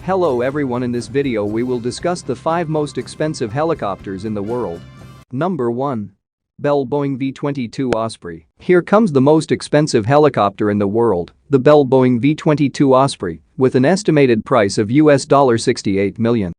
Hello everyone, in this video we will discuss the 5 most expensive helicopters in the world. Number 1. Bell Boeing V-22 Osprey. Here comes the most expensive helicopter in the world, the Bell Boeing V-22 Osprey, with an estimated price of $68 million.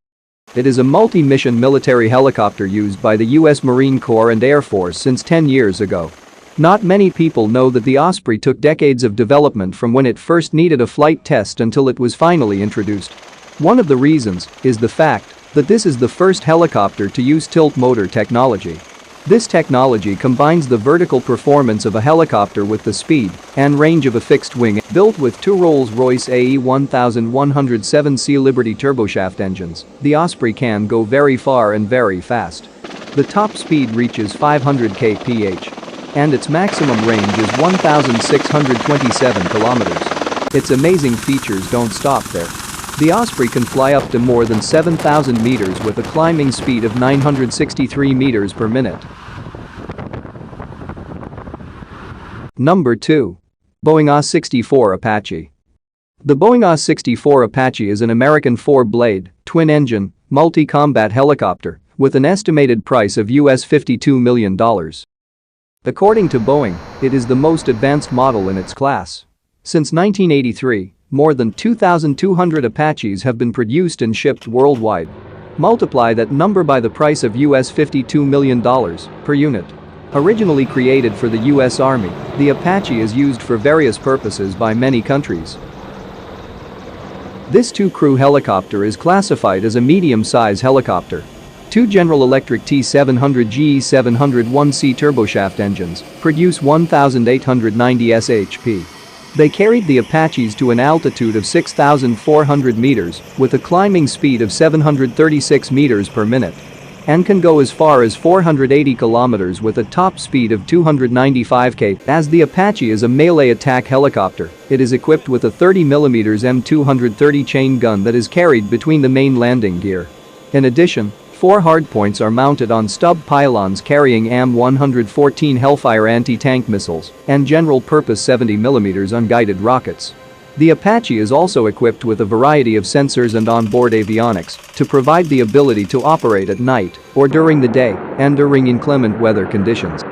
It is a multi-mission military helicopter used by the US Marine Corps and Air Force since 10 years ago. Not many people know that the Osprey took decades of development from when it first needed a flight test until it was finally introduced. One of the reasons is the fact that this is the first helicopter to use tilt motor technology. This technology combines the vertical performance of a helicopter with the speed and range of a fixed wing. Built with 2 Rolls-Royce AE1107C Liberty turboshaft engines, the Osprey can go very far and very fast. The top speed reaches 500 kph. And its maximum range is 1,627 kilometers. Its amazing features don't stop there. The Osprey can fly up to more than 7,000 meters with a climbing speed of 963 meters per minute. Number 2. Boeing AH-64 Apache. The Boeing AH-64 Apache is an American 4-blade, twin-engine, multi-combat helicopter with an estimated price of $52 million. According to Boeing, it is the most advanced model in its class. Since 1983, more than 2,200 Apaches have been produced and shipped worldwide. Multiply that number by the price of $52 million per unit. Originally created for the US Army, the Apache is used for various purposes by many countries. This 2-crew helicopter is classified as a medium-size helicopter. 2 General Electric T700GE701C turboshaft engines produce 1,890 shp. They carried the Apaches to an altitude of 6,400 meters with a climbing speed of 736 meters per minute and can go as far as 480 kilometers with a top speed of 295 km. As the Apache is a melee attack helicopter, it is equipped with a 30mm M230 chain gun that is carried between the main landing gear. In addition, 4 hardpoints are mounted on stub pylons carrying AM-114 Hellfire anti-tank missiles and general-purpose 70mm unguided rockets. The Apache is also equipped with a variety of sensors and onboard avionics to provide the ability to operate at night or during the day and during inclement weather conditions.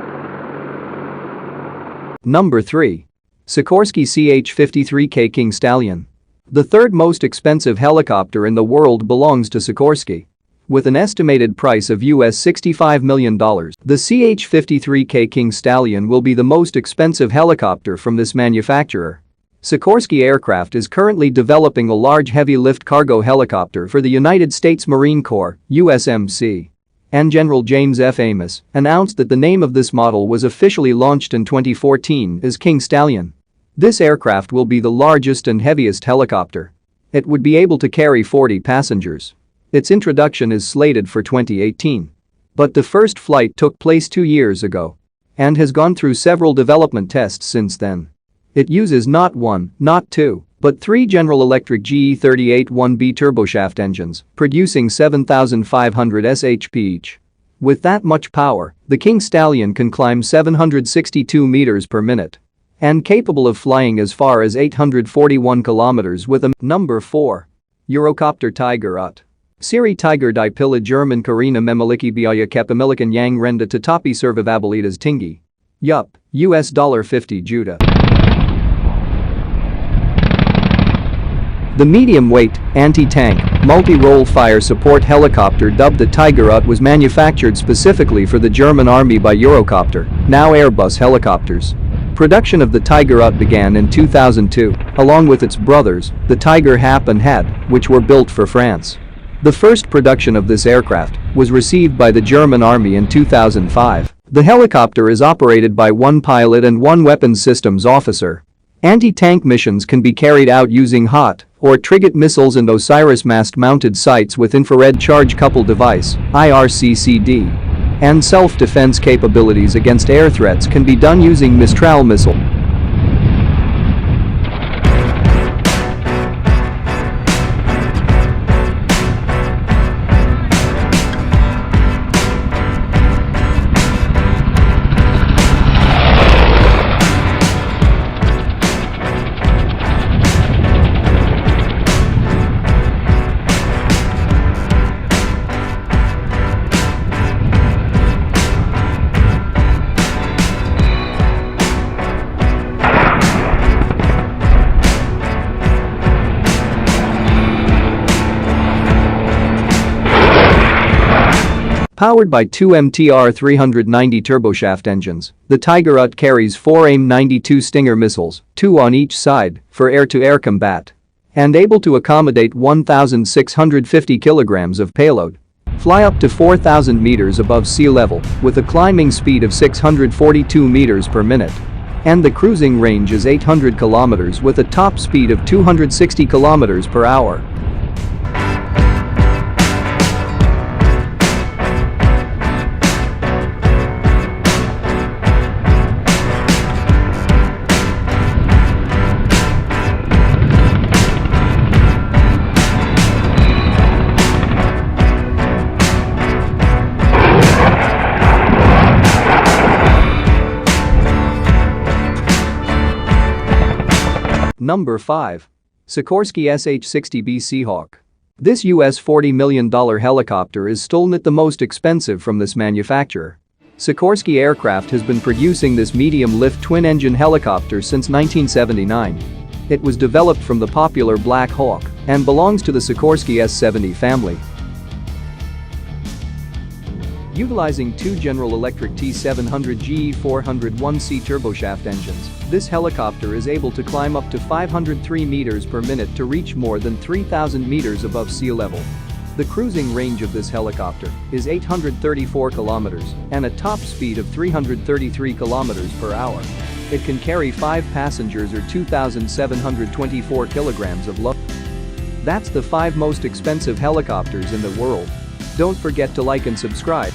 Number 3. Sikorsky SH-60B King Stallion. The 3rd most expensive helicopter in the world belongs to Sikorsky. With an estimated price of $65 million, the SH-60B King Stallion will be the most expensive helicopter from this manufacturer. Sikorsky Aircraft is currently developing a large heavy-lift cargo helicopter for the United States Marine Corps, USMC. And General James F. Amos announced that the name of this model was officially launched in 2014 as King Stallion. This aircraft will be the largest and heaviest helicopter. It would be able to carry 40 passengers. Its introduction is slated for 2018. But the first flight took place 2 years ago and has gone through several development tests since then. It uses not 1, not 2, but 3 General Electric GE38-1B turboshaft engines, producing 7,500 shp each. With that much power, the King Stallion can climb 762 meters per minute and capable of flying as far as 841 kilometers with a. Number 4. Eurocopter Tiger UHT. Siri Tiger di Pila German Karina Memiliki Biaya Kepemilikan Yang Renda Tetapi Survivabilitas Tinggi. Yup, $50 juta. The medium-weight, anti-tank, multi-role fire support helicopter dubbed the Tiger UHT was manufactured specifically for the German Army by Eurocopter, now Airbus Helicopters. Production of the Tiger UHT began in 2002, along with its brothers, the Tiger HAP and HAD, which were built for France. The first production of this aircraft was received by the German Army in 2005. The helicopter is operated by 1 pilot and 1 weapons systems officer. Anti-tank missions can be carried out using HOT or Triget missiles and Osiris mast-mounted sights with infrared charge-coupled device (IRCCD). And self-defense capabilities against air threats can be done using Mistral missile. Powered by two MTR 390 turboshaft engines, the Tiger UHT carries 4 AIM-92 Stinger missiles, 2 on each side, for air-to-air combat. And able to accommodate 1,650 kilograms of payload. Fly up to 4,000 meters above sea level, with a climbing speed of 642 meters per minute. And the cruising range is 800 kilometers with a top speed of 260 kilometers per hour. Number 5. Sikorsky SH-60B Seahawk. This US $40 million helicopter is still not the most expensive from this manufacturer. Sikorsky Aircraft has been producing this medium-lift twin-engine helicopter since 1979. It was developed from the popular Black Hawk and belongs to the Sikorsky S-70 family. Utilizing two General Electric T700 GE401C turboshaft engines, this helicopter is able to climb up to 503 meters per minute to reach more than 3,000 meters above sea level. The cruising range of this helicopter is 834 kilometers and a top speed of 333 kilometers per hour. It can carry 5 passengers or 2,724 kilograms of load. That's the 5 most expensive helicopters in the world. Don't forget to like and subscribe.